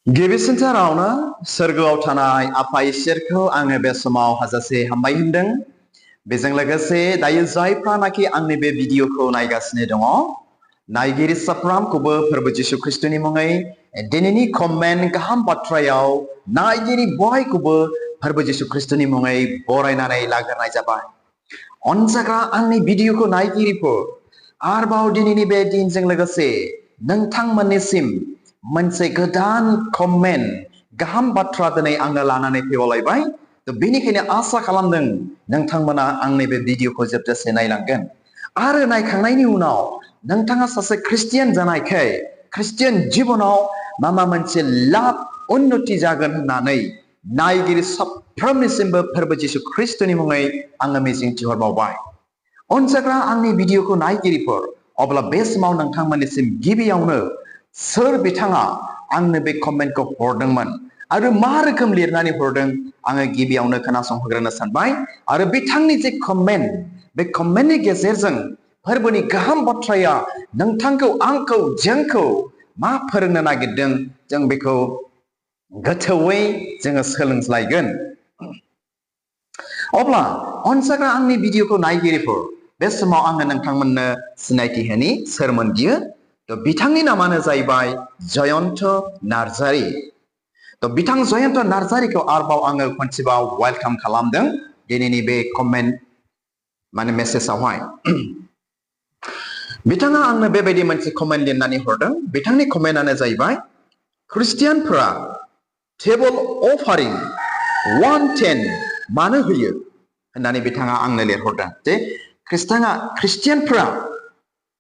गिबिसिनथारावनो सोरगोआव थानाय आफा इसोरखौ आङो बे समाव हाजासे हामबाय होनदों। बेजों लोगोसे दायो जायफ्रानाखि आंनि बे भिडिअखौ नायगासिनो दङ, नायगिरि साफ्रोमखौबो फोरबो जिसु ख्रिस्टनि मुङै दिनैनि कमेन्ट गाहाम बाथ्रायाव नायगिरि बयखौबो फोरबो जिसु ख्रिस्टनि मुङै बरायनानै लाग्रोनाय जाबाय। अनजाग्रा आंनि भिडिअखौ नायगिरिफोर, आरोबाव दिनैनि बे दिनजों लोगोसे नोंथांमोननिसिम मोनसे गोदान कमेन्ट गाहाम बाथ्रा दिनै आङो लानानै फैबावलायबाय। बेनिखायनो आसा खालामदों नोंथांमोना आंनि बे भिडिअखौ जोबजासे नायलांगोन आरो नायखांनायनि उनाव नोंथाङा सासे ख्रिस्टियान जानायखाय ख्रिस्टियान जिबनाव माबा मोनसे लाब उन्नति जागोन होननानै नायगिरि साफ्रोमनिसिमबो फोरबो जिसु ख्रिस्टनि मुङै आङो मिजिंथिहरबावबाय। अनजाग्रा आंनि भिडिअखौ नायगिरिफोर, अब्ला बे समाव नोंथांमोननिसिम गिबियावनो सोर बिथाङा आंनो बे कमेन्टखौ हरदोंमोन आरो मा रोखोम लिरनानै हरदों आङो गिबियावनो खोनासंहोग्रोनो सानबाय। आरो बिथांनि जे कमेन्ट, बे कमेन्टनि गेजेरजों फोरबोनि गाहाम बाथ्राया नोंथांखौ, आंखौ, जोंखौ मा फोरोंनो नागिरदों जों बेखौ गोथौयै जोङो सोलोंज्लायगोन। अब्ला अनजाग्रा आंनि भिडिअखौ नायगिरिफोर, बे समाव आङो नोंथांमोननो सिनायथि होनि सोरमोन बियो। बिथांनि नामानो जाहैबाय जयन्त नार्जारी। बिथां जयन्त नार्जारीखौ आरोबाव आङो खनसेबाव वेलकाम खालामदों दिनैनि बे कमेन्ट मेसेजावहाय। बिथाङा आंनो बेबायदि मोनसे कमेन्ट लिरनानै हरदों। बिथांनि कमेन्टआनो जाहैबाय, ख्रिस्टियानफोरा टेबल अफारिं 110 मानो होयो होननानै बिथाङा आंनो लिरहरदों। जे ख्रिस्टियानफोरा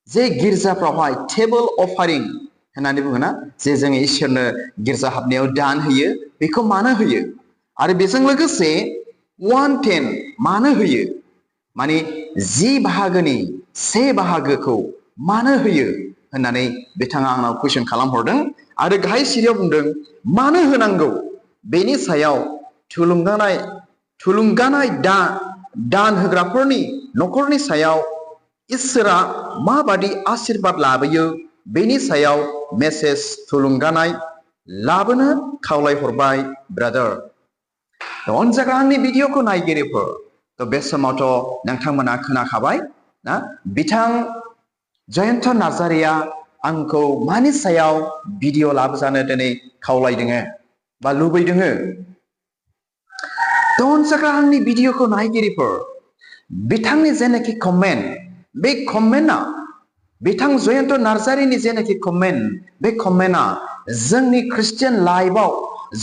जे गिर्जाफ्रावहाय टेबल अफारिं होननानै बुङोना, जे जोङो इसोरनो गिर्जा हाबनायाव दान होयो, बेखौ मानो होयो आरो बेजों लोगोसे 110 मानो होयो, माने 10 बाहागोनि 1 बाहागोखौ मानो होयो होननानै बिथाङा आंनाव कुइसन खालामहरदों। आरो गाहाय सिरियाव बुंदों मानो होनांगौ बेनि सायाव थुलुंगानाय दान होग्राफोरनि न'खरनि सायाव इसोरा माबादि आशीर्बाद लाबोयो बेनि सायाव मेसेज थुलुंगानाय लाबोनो खावलायहरबाय ब्रादार। अनजाग्रा आंनि भिडिअखौ नायगिरिफोर, बे समावथ' नोंथांमोना खोनाखाबाय ना, बिथां जयन्त नार्जारीया आंखौ मानि सायाव भिडिअ लाबोजानो दिनै खावलायदों बा लुबैदों। अनजाग्रा आंनि भिडिअखौ नायगिरिफोर, बिथांनि जेनाखि कमेन्ट, बे कमेन्टआ बिथां जयन्त नार्जारीनि जेनाखि कमेन्ट, बे कमेन्टआ जोंनि ख्रिस्टियान लाइफआव,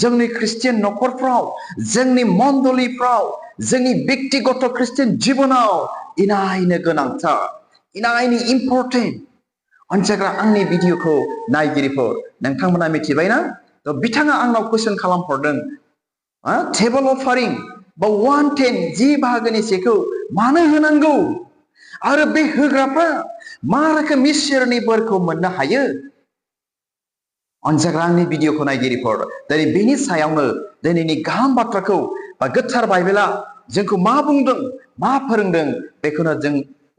जोंनि ख्रिस्टियान न'खरफ्राव, जोंनि मण्डलीफ्राव, जोंनि व्यक्तिगत ख्रिस्टियान जिबनाव इनायनो गोनांथार, इनायनो इम्परटेन्ट। अनजाग्रा आंनि भिडिअखौ नायगिरिफोर, नोंथांमोना मिथिबायना, बिथाङा आंनाव कुइसन खालामहरदों टेबल अफारिं बा 110 10 बाहागोनि 1खौ मानो होनांगौ आरो बे होग्राफ्रा मा रोखोम इसोरनि बोरखौ मोननो हायो। अनजाग्रा आंनि भिडिअखौ नायगिरिफोर, दिनै बेनि सायावनो दिनैनि गाहाम बाथ्राखौ बा गोथार बाइबेला जोंखौ मा बुंदों, मा फोरोंदों, बेखौनो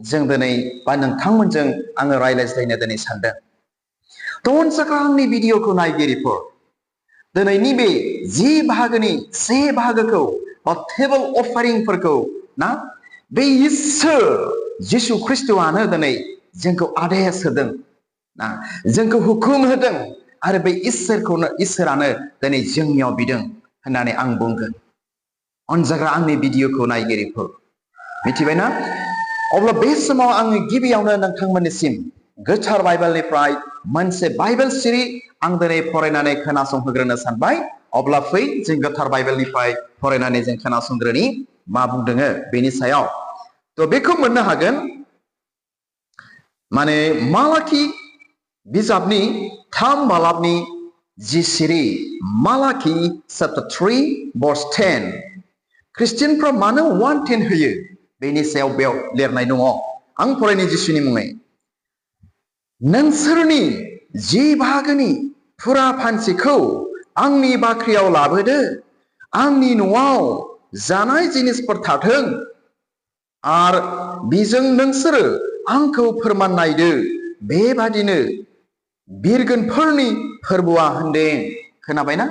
जों दिनै बा नोंथांमोनजों आङो रायज्लायज्लायनो दिनै सानदों। अनजाग्रा आंनि भिडिअखौ नायगिरिफोर, दिनैनि बे 10 बाहागोनि 1 बाहागोखौ बा टेबल अफारिंफोरखौ ना, बे इसोर जिसु ख्रिस्टआनो दिनै जोंखौ आदेश होदों ना, जोंखौ हुकुम होदों आरो बे इसोरानो दिनै जोंनियाव बिदों होननानै आं बुंगोन। अनजाग्रा आंनि भिडिअखौ नायगिरिफोर, मिथिबायना? अब्ला बे समाव आङो गिबियावनो नोंथांमोननिसिम गोथार बाइबेलनिफ्राय मोनसे बाइबेल सिरि आं दिनै फरायनानै खोनासंहोग्रोनो सानबाय। अब्ला फै जों गोथार बाइबेलनिफ्राय फरायनानै जों खोनासंग्रोनि मा बुंदों बेनि सायाव। बेखौ मोननो हागोन मालाखि बिजाबनि 3 बालाबनि 10 सिरि, मालाखि chapter 3 verse 10। ख्रिस्टियानफ्रा मानो 110 होयो बेनि सायाव बेयाव लिरनाय दङ। आं फरायनि जिसुनि मुङै। नोंसोरनि 10 बाहागोनि फुरा फानसिखौ आंनि बाख्रियाव लाबोदो, आंनि न'आव जानाय जिनिसफोर थाथों आरो बिजों नोंसोरो आंखौ फोरमान नायदो, बेबादिनो बिरगोनफोरनि फोरबोआ होनदों खोनाबायना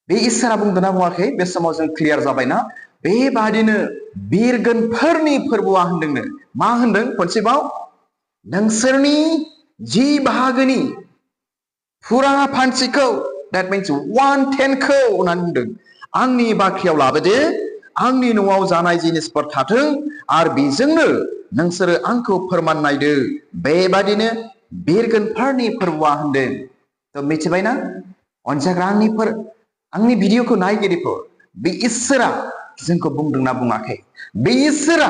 बे इसोरा बुंदोंना बुङाखै बे समाव जों क्लियार जाबायना बेबादिनो बिरगोनफोरनि फोरबोआ होनदोंनो मा होनदों खनसेबाव नोंसोरनि जि बाहागोनि फुरा फान्सिखौ that means 1/10खौ होननानै बुंदों आंनि बाख्रियाव लाबोदो आंनि न'आव जानाय जिनिसफोर थाथों आरो बेजोंनो नोंसोरो आंखौ फोरमान नायदो बेबादिनो बिरगोनफोरनि फोरबोआ होनदों थ' मिथिबायना अनसायग्रा आंनि भिडिअखौ नायगिरिफोर बे इसोरा जोंखौ बुंदोंना बुङाखै बे इसोरा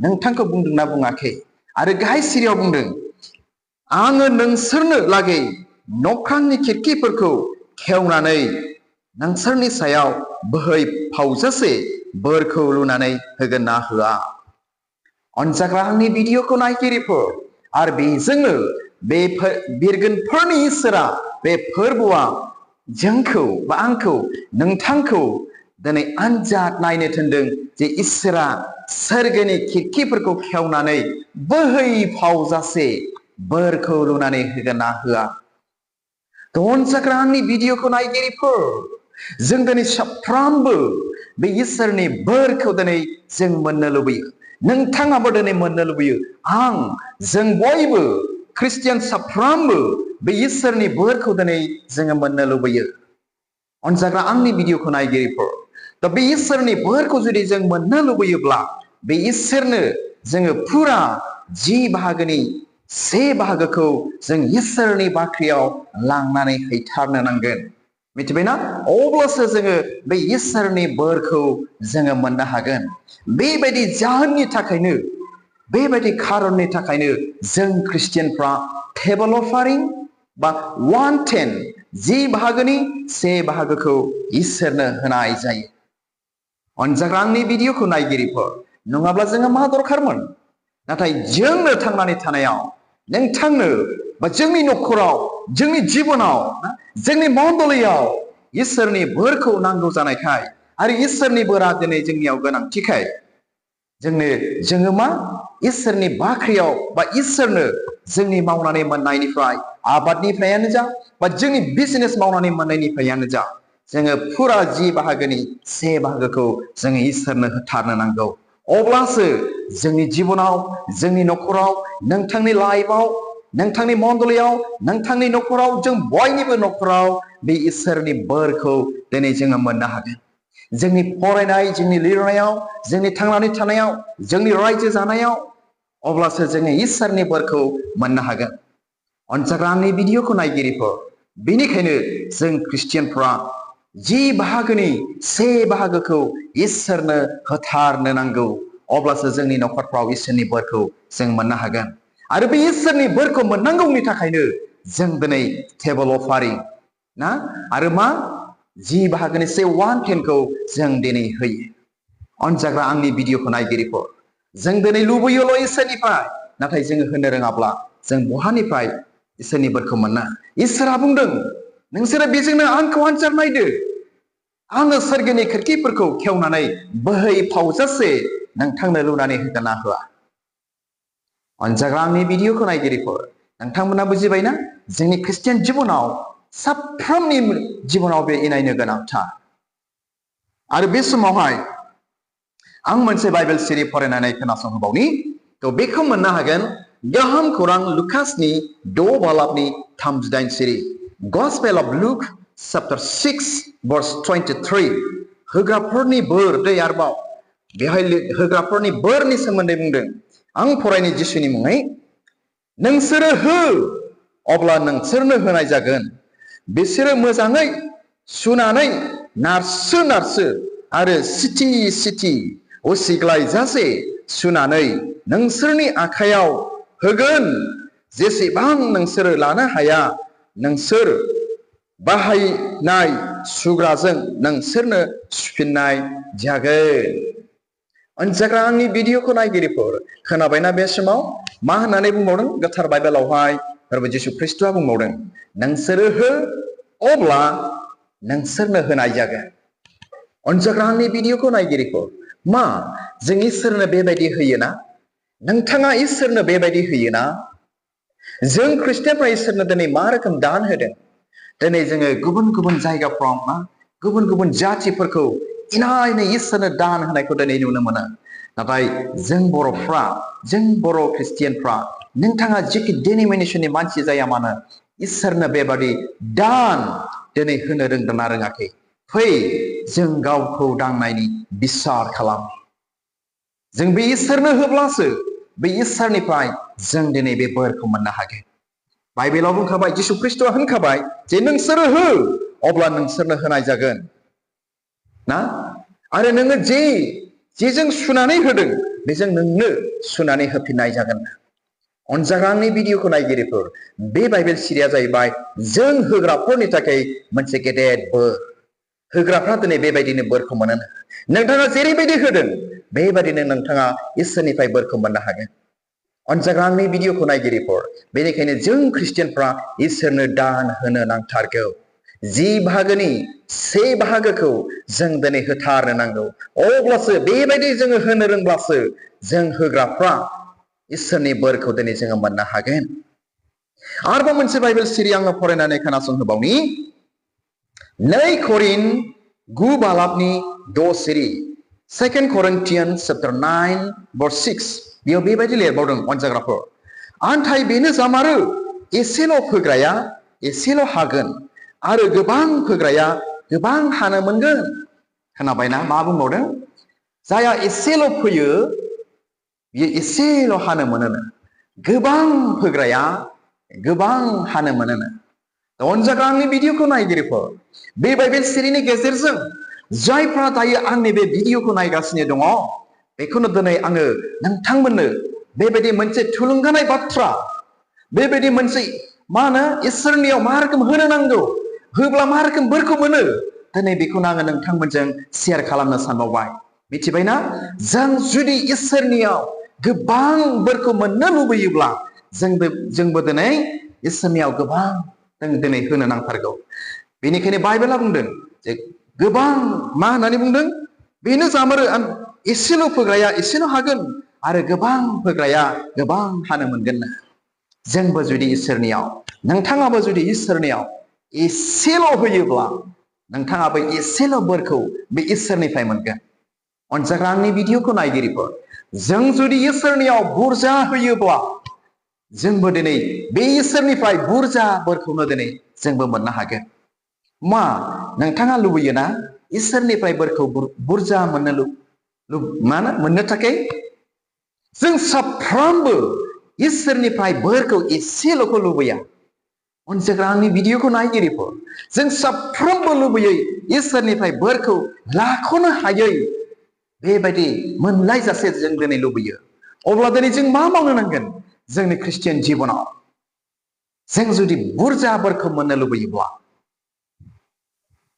नोंथांखौ बुंदोंना बुङाखै आरो गाहाय सिरियाव बुंदों आङो नोंसोरनो लागै नख्रांनि खिरखिफोरखौ खेवनानै नोंसोरनि सायाव बोहै फावजासे बोरखौ लुनानै होगोन ना होआ अनजाग्रा आंनि भिडिअखौ नायगिरिफोर आरो बेजोंनो बे बिरगोनफोरनि इसोरा बे फोरबोआ जोंखौ बा आंखौ नोंथांखौ दिनै आनजाद नायनो थिनदों जे इसोरा सोरगोनि खिरखिफोरखौ खेवनानै बोहै फावजासे बोरखौ लुनानै होगोन ना होआ अनजाग्रा आंनि भिडिअखौ नायगिरिफोर जों दिनै साफ्रोमबो बे इसोरनि बोरखौ दिनै जों मोननो लुबैयो नोंथाङाबो दिनै मोननो लुबैयो जों बयबो ख्रिस्टियान साफ्रोमबो बे इसोरनि बोरखौ दिनै जोङो मोननो लुबैयो अनजाग्रा आंनि भिडिअखौ नायगिरिफोर दा बे इसोरनि बोरखौ जुदि जों मोननो लुबैयोब्ला बे इसोरनो जोङो फुरा 10 बाहागोनि 1 बाहागोखौ जों इसोरनि बाख्रियाव लांनानै हैथारनो नांगोन मिथिबायना अब्लासो जोङो बे इसोरनि बोरखौ जोङो मोननो हागोन बेबायदि जाहोननि थाखायनो बेबायदि खारननि थाखायनो जों ख्रिस्टियानफ्रा टेबल अफारिं बा 1/10 10 बाहागोनि 1 बाहागोखौ इसोरनो होनाय जायो अनजाग्रा आंनि भिडिअखौ नायगिरिफोर नङाब्ला जोङो मा दरखारमोन नाथाय जोंनो थांनानै थानायाव नोंथांनो बा जोंनि नखराव जोंनि जिबनाव जोंनि मण्डलीयाव इसोरनि बोरखौ नांगौ जानायखाय आरो इसोरनि बोरा दिनै जोंनियाव गोनांथिखाय जोङो मा इसोरनि बाख्रियाव बा इसोरनो जोंनि मावनानै मोननायनिफ्राय आबादनिफ्रायानो जा बा जोंनि बिजनेस मावनानै मोननायनिफ्रायानो जा जोङो फुरा 10 बाहागोनि 1 बाहागोखौ जोङो इसोरनो होथारनो नांगौ अब्लासो जोंनि जिबनाव जोंनि नखराव नोंथांनि लाइफआव नोंथांनि मण्डलीयाव नोंथांनि नखराव जों बयनिबो नखराव बे इसोरनि बोरखौ दिनै जोङो मोननो हागोन जोंनि फरायनाय जोंनि लिरनायाव जोंनि थांनानै थानायाव जोंनि रायजो जानायाव अब्लासो जोङो इसोरनि बोरखौ मोननो हागोन अनजाग्रा आंनि भिडिअखौ नायगिरिफोर बेनिखायनो जों ख्रिस्टियानफ्रा 10 बाहागोनि 1 बाहागोखौ इसोरनो होथारनो नांगौ अब्लासो जोंनि नखरफ्राव इसोरनि बोरखौ जों मोननो हागोन आरो बे इसोरनि बोरखौ मोननांगौनि थाखायनो जों दिनै टेबल अफारिं ना आरो मा 10 बाहागोनि 1/10खौ जों दिनै होयो अनजाग्रा आंनि भिडिअखौ नायगिरिफोर जों दिनै लुबैयोल' इसोरनिफ्राय नाथाय जोङो होनो रोङाब्ला जों बहानिफ्राय इसोरनि बोरखौ मोनना इसोरा बुंदों नोंसोरो बेजोंनो आंखौ आनजाद नायदो आङो सोरगोनि खिरखिफोरखौ खेवनानै बोहै फावजासे नोंथांनो लुनानै होगोन ना होआ अनजाग्रा आंनि भिडिअखौ नायगिरिफोर नोंथांमोना बुजिबायना जोंनि ख्रिस्टियान जिबनाव साफ्रोमनि जिबनाव बे इनायनो गोनांथार आरो बे समावहाय आं मोनसे बाइबेल सिरि फरायनानै खोनासंहोबावनि थ' बेखौ मोननो हागोन गाहाम खौरां लुकासनि 6 बालाबनि 38 सिरि gospel of look chapter 6 verse 23 होग्राफोरनि बोर दै आरोबाव बेहाय होग्राफोरनि बोरनि सोमोन्दै बुंदों आं फरायनि जिसुनि मुङै नोंसोरो हो अब्ला नोंसोरनो होनाय जागोन बिसोरो मोजाङै सुनानै नारसो आरो सिथि उसिग्लायजासे सुनानै नोंसोरनि आखायाव होगोन जेसेबां नोंसोरो लानो हाया नोंसोर बाहायनाय सुग्राजों नोंसोरनो सुफिननाय जागोन अनजाग्रा आंनि भिडिअखौ नायगिरिफोर खोनाबायना बे समाव मा होननानै बुंबावदों गोथार बाइबेलावहाय प्रभु जिसु ख्रिस्टआ बुंबावदों नोंसोरो हो अब्ला नोंसोरनो होनाय जागोन अनजाग्रा आंनि भिडिअखौ नायगिरिफोर मा जों इसोरनो बेबायदि होयोना नोंथाङा इसोरनो बेबायदि होयोना जों ख्रिस्टियानफ्रा इसोरनो दिनै मा रोखोम दान होदों दिनै जोङो गुबुन गुबुन जायगाफ्राव मा गुबुन गुबुन जातिफोरखौ इनायनो इसोरनो दान होनायखौ दिनै नुनो मोनो नाथाय जों बर'फ्रा जों बर' ख्रिस्टियानफ्रा नोंथाङा जिखि डिनोमिनेसननि मानसि जाया मानो इसोरनो बेबादि दान दिनै होनो रोंदोंना रोङाखै फै जों गावखौ दांनायनि बिसार खालाम जों बे इसोरनो होब्लासो बे इसोरनिफ्राय जों दिनै बे बोरखौ मोननो हागोन बाइबेलाव बुंखाबाय जिसु ख्रिस्ट'आ होनखाबाय जे नोंसोरो हो अब्ला नोंसोरनो होनाय जागोन ना आरो नोङो जेजों सुनानै होदों बेजों नोंनो सुनानै होफिननाय जागोन अनजाग्रांनि भिडिअखौ नायगिरिफोर बे बाइबेल सिरिया जाहैबाय जों होग्राफोरनि थाखाय मोनसे गेदेर बोर होग्राफ्रा दिनै बेबायदिनो बोरखौ मोनो नोंथाङा जेरैबायदि होदों बेबायदिनो नोंथाङा इसोरनिफ्राय बोरखौ मोननो हागोन अनजाग्रांनि भिडिअखौ नायगिरिफोर बेनिखायनो जों ख्रिस्टियानफ्रा इसोरनो दान होनो नांथारगौ 10 बाहागोनि 1 बाहागोखौ जों दिनै होथारनो नांगौ अब्लासो बेबायदि जोङो होनो रोंब्लासो जों होग्राफ्रा इसोरनि बोरखौ दिनै जोङो मोननो हागोन आरोबाव मोनसे बाइबेल सिरि आङो फरायनानै खोनासंहोबावनि 2 करिन 9 बालाबनि 6 सिरि 2 Corinthians chapter 9 verse 6 बेयाव बेबायदि लिरबावदों अनजाग्राफोर आन्थाय बेनो जामारो एसेल' फोग्राया एसेल' हागोन आरो गोबां फोग्राया गोबां हानो मोनगोन खोनाबायना मा बुंबावदों जाया एसेल' फोयो बियो एसेल' हानो मोनोनो गोबां फोग्राया गोबां हानो मोनोनो अनजाग्रांनि भिडिअखौ नायगिरिफोर बे बाइबेल सिरिनि गेजेरजों जायफ्रा दायो आंनि बे भिडिअखौ नायगासिनो दङ बेखौनो दिनै आङो नोंथांमोननो बेबायदि मोनसे थुलुंगानाय बाथ्रा बेबायदि मोनसे मा होनो इसोरनियाव मा रोखोम होनो नांगौ होब्ला मा रोखोम बोरखौ मोनो दिनै बेखौनो आङो नोंथांमोनजों शेयार खालामनो सानबावबाय मिथिबायना जों जुदि इसोरनियाव गोबां बोरखौ मोननो लुबैयोब्ला जोंबो दिनै इसोरनियाव गोबां जों दिनै होनो नांथारगौ बेनिखायनो बाइबेला बुंदों जे गोबां मा होननानै बुंदों बेनो जामारो एसेल' फोग्राया एसेल' हागोन आरो गोबां फोग्राया गोबां हानो मोनगोन जोंबो जुदि इसोरनियाव नोंथाङाबो जुदि इसोरनियाव एसेल' होयोब्ला नोंथाङाबो एसेल' बोरखौ बे इसोरनिफ्राय मोनगोन अनजाग्रांनि भिडिअखौ नायगिरिफोर जों जुदि इसोरनियाव बुरजा होयोब्ला जोंबो दिनै बे इसोरनिफ्राय बुरजा बोरखौनो दिनै जोंबो मोननो हागोन मा नोंथाङा लुबैयोना इसोरनिफ्राय बोरखौ बुरजा मोननो थाखाय जों साफ्रोमबो इसोरनिफ्राय बोरखौ एसेल'खौ लुबैया अनजाग्रांनि भिडिअखौ नायगिरिफोर जों साफ्रोमबो लुबैयै इसोरनिफ्राय बोरखौ लाख'नो हायै बेबायदि मोनलायजासे जों दिनै लुबैयो अब्ला दिनै जों मा मावनो नांगोन जोंनि ख्रिस्टियान जिबनाव जों जुदि बुरजा बोरखौ मोननो लुबैयोब्ला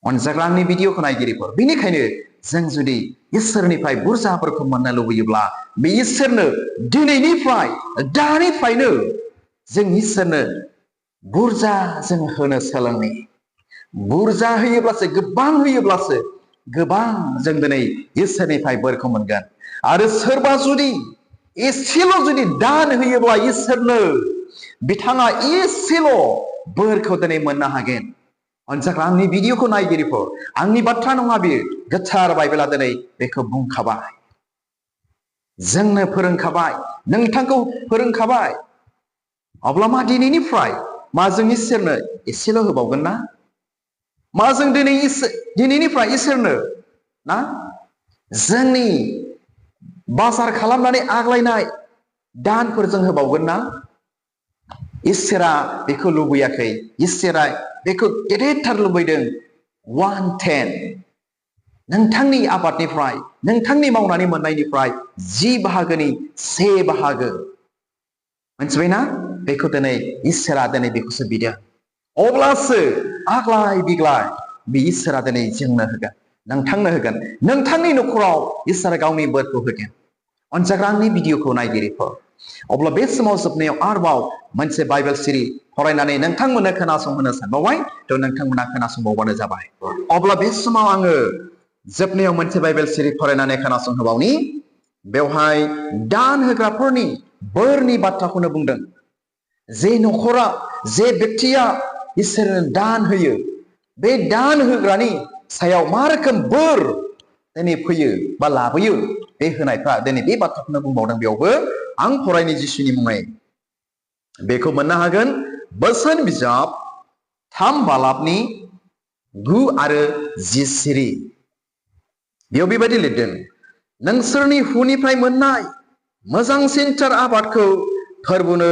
अनजाग्रांनि भिडिअखौ नायगिरिफोर बेनिखायनो जों जुदि इसोरनिफ्राय बुरजा बोरखौ मोननो लुबैयोब्ला बे इसोरनो दिनैनिफ्राय दानिफ्रायनो जों इसोरनो बुरजा जों होनो सोलोंनि बुरजा होयोब्लासो गोबां जों दिनै इसोरनिफ्राय बोरखौ मोनगोन आरो सोरबा जुदि एसेल' जुदि दान होयोब्ला इसोरनो बिथाङा एसेल' बोरखौ दिनै मोननो हागोन अनजाग्रांनि भिडिअखौ नायगिरिफोर आंनि बाथ्रा नङा बेयो गोथार बाइबेला दिनै बेखौ बुंखाबाय जोंनो फोरोंखाबाय नोंथांखौ फोरोंखाबाय अब्ला मा दिनैनिफ्राय मा जों इसोरनो एसेल' होबावगोन ना मा जों दिनैनिफ्राय इसोरनो ना जोंनि बाजार खालामनानै आग्लायनाय दानफोरजों होबावगोन ना इसोरा बेखौ लुबैयाखै इसोरा बेखौ गेदेरथार लुबैदों 1/10 नोंथांनि आबादनिफ्राय नोंथांनि मावनानै मोननायनिफ्राय 10 बाहागोनि 1 बाहागो मोनथिबायना बेखौ दिनै इसोरा दिनै बेखौसो बिदों अब्लासो आग्लाय बिग्लाय बे इसोरा दिनै जोंनो होगोन नोंथांनो होगोन नोंथांनि न'खराव इसोरा गावनि बोरखौ होगोन अनजाग्रांनि भिडिअखौ नायगिरिफोर अब्ला बे समाव जोबनायाव आरोबाव मोनसे बाइबेल सिरि फरायनानै नोंथांमोननो खोनासंहोनो सानबावबाय थ' नोंथांमोना खोनासंबावबानो जाबाय अब्ला बे समाव आङो जोबनायाव मोनसे बाइबेल सिरि फरायनानै खोनासंहोबावनि बेवहाय दान होग्राफोरनि बोरनि बाथ्राखौनो बुंदों जे न'खरा जे व्यक्तिया इसोरनो दान होयो बे दान होग्रानि सायाव मा रोखोम बोर दिनै फैयो बा लाबोयो बे होनायफ्रा दिनै बे बाथ्राखौनो बुंबावदों बेयावबो आं फरायनि जिसुनि मुङै बेखौ मोननो हागोन बोसोन बिजाब 3 बालाबनि 9 आरो 10 सिरि बेयाव बेबायदि लिरदों नोंसोरनि हुनिफ्राय मोननाय मोजांसिनथार आबादखौ फोरबुनो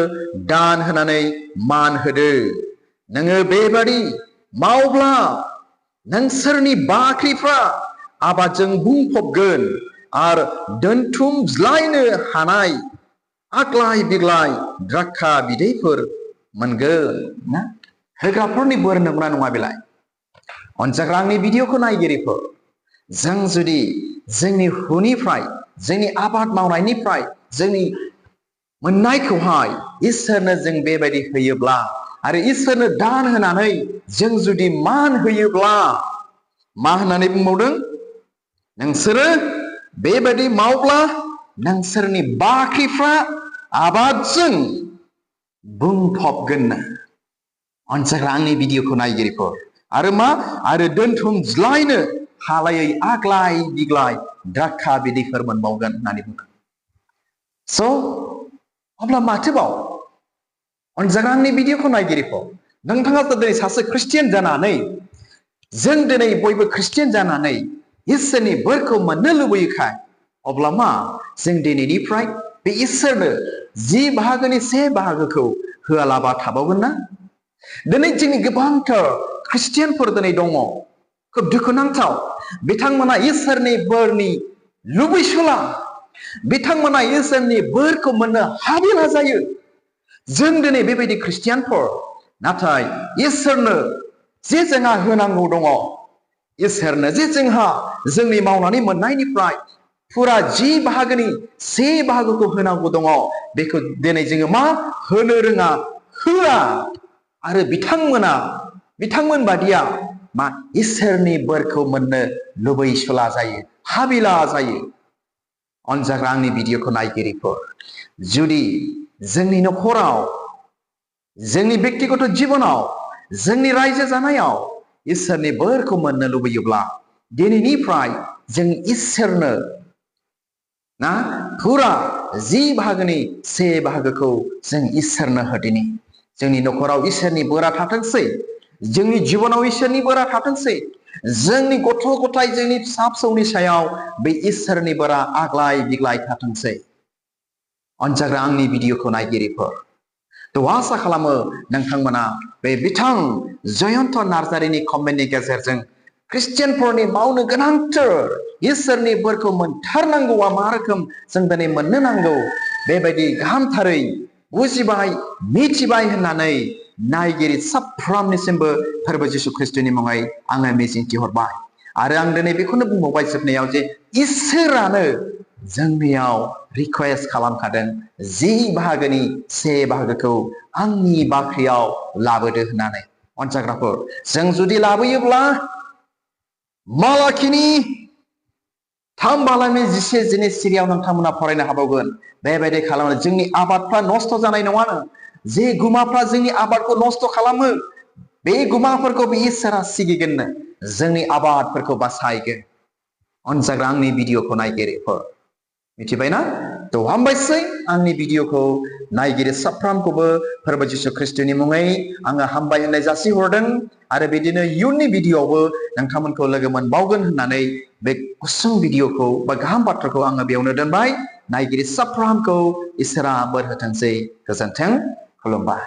दान होनानै मान होदो नोङो बेबादि मावब्ला नोंसोरनि बाख्रिफ्रा आबादजों बुंफबगोन आरो दोनथुमज्लायनो हानाय आग्लाय बिग्लाय द्राक्षा बिदैफोर मोनगोन ना होग्राफोरनि बोर नंगौना नङा बेलाय अनजाग्रा आंनि भिडिअखौ नायगिरिफोर जों जुदि जोंनि हुनिफ्राय जोंनि आबाद मावनायनिफ्राय जोंनि मोननायखौहाय इसोरनो जों बेबायदि होयोब्ला आरो इसोरनो दान होनानै जों जुदि मान होयोब्ला मा होननानै बुंबावदों नोंसोरो बेबायदि मावब्ला नोंसोरनि बाख्रिफ्रा आबादजों बुंफबगोन अनजाग्रा आंनि भिडिअखौ नायगिरिफोर आरो मा आरो दोनथुमज्लायनो हालायै आग्लाय बिग्लाय द्राक्षा बिदैफोर मोनबावगोन होननानै बुंदों स' अब्ला माथोबाव अनजाग्रा आंनि भिडिअखौ नायगिरिफोर नोंथाङा दिनै सासे ख्रिस्टियान जानानै जों दिनै बयबो ख्रिस्टियान जानानै इसोरनि बोरखौ मोननो लुबैयोखाय अब्ला मा जों दिनैनिफ्राय बे इसोरनो 10 बाहागोनि 1 बाहागोखौ होआलाबा थाबावगोन ना दिनै जोंनि गोबांथार ख्रिस्टियानफोर दिनै दङ खोब दुखुनांथाव बिथांमोना इसोरनि बोरनि लुबैसुला बिथांमोना इसोरनि बोरखौ मोननो हाबिला जायो जों दिनै बेबायदि ख्रिस्टियानफोर नाथाय इसोरनो जे जोंहा होनांगौ दङ इसोरनो जे जोंहा जोंनि मावनानै मोननायनिफ्राय फुरा 10 बाहागोनि 1 बाहागोखौ होनांगौ दङ बेखौ दिनै जोङो मा होनो रोङा होआ आरो बिथांमोन बादिया मा इसोरनि बोरखौ मोननो लुबैसुला जायो हाबिला जायो अनजाग्रा आंनि भिडिअखौ नायगिरिफोर जुदि जोंनि नखराव जोंनि व्यक्तिगत जिबनाव जोंनि रायजो जानायाव इसोरनि बोरखौ मोननो लुबैयोब्ला दिनैनिफ्राय जों इसोरनो ना फुरा 10 बाहागोनि 1 बाहागोखौ जों इसोरनो होदिनि जोंनि नखराव इसोरनि बोरा थाथोंसै जोंनि जिबनाव इसोरनि बोरा थाथोंसै जोंनि गथ' गथाय जोंनि फिसा फिसौनि सायाव बे इसोरनि बोरा आग्लाय बिग्लाय थाथोंसै अनजाग्रा आंनि भिडिअखौ नायगिरिफोर थ' आसा खालामो नोंथांमोना बे बिथां जयन्त नार्जारिनि कमेन्टनि गेजेरजों ख्रिस्टियानफोरनि मावनो गोनांथार इसोरनि बोरखौ मोनथारनांगौआ मा रोखोम जों दिनै मोननो नांगौ बेबायदि गाहामथारै बुजिबाय मिथिबाय होननानै नायगिरि साफ्रोमनिसिमबो फोरबो जिसु ख्रिस्टनि मुङै आङो मिजिंथिहरबाय आरो आं दिनै बेखौनो बुंबावबाय जोबनायाव जे इसोरानो जोंनियाव रिक्वेस्ट खालामखादों 10 बाहागोनि 1 बाहागोखौ आंनि बाख्रियाव लाबोदो होननानै अनजाग्राफोर जों जुदि लाबोयोब्ला मालाखिनि 3 बालानि 11 सिरियाव नोंथांमोना फरायनो हाबावगोन बेबायदि खालामनो जोंनि आबादफ्रा नस्थ' जानाय नङानो जे गुमाफ्रा जोंनि आबादखौ नस्थ' खालामो बे गुमाफोरखौ बे इसोरा सिगिगोननो जोंनि आबादफोरखौ बासायगोन अनजाग्रा आंनि भिडिअखौ नायगिरिफोर मिथिबायना थ' हामबायसै आंनि भिडिअखौ नायगिरि साफ्रोमखौबो फोरबो जिसु ख्रिस्टनि मुङै आङो हामबाय होननाय जासिहरदों आरो बिदिनो इयुननि भिडिअआवबो नोंथांमोनखौ लोगो मोनबावगोन होननानै बे गुसुं भिडिअखौ बा गाहाम बाथ्राखौ आङो बेयावनो दोनबाय नायगिरि साफ्रोमखौ इसोरा बोर होथोंसै गोजोन्थों खुलुमबाय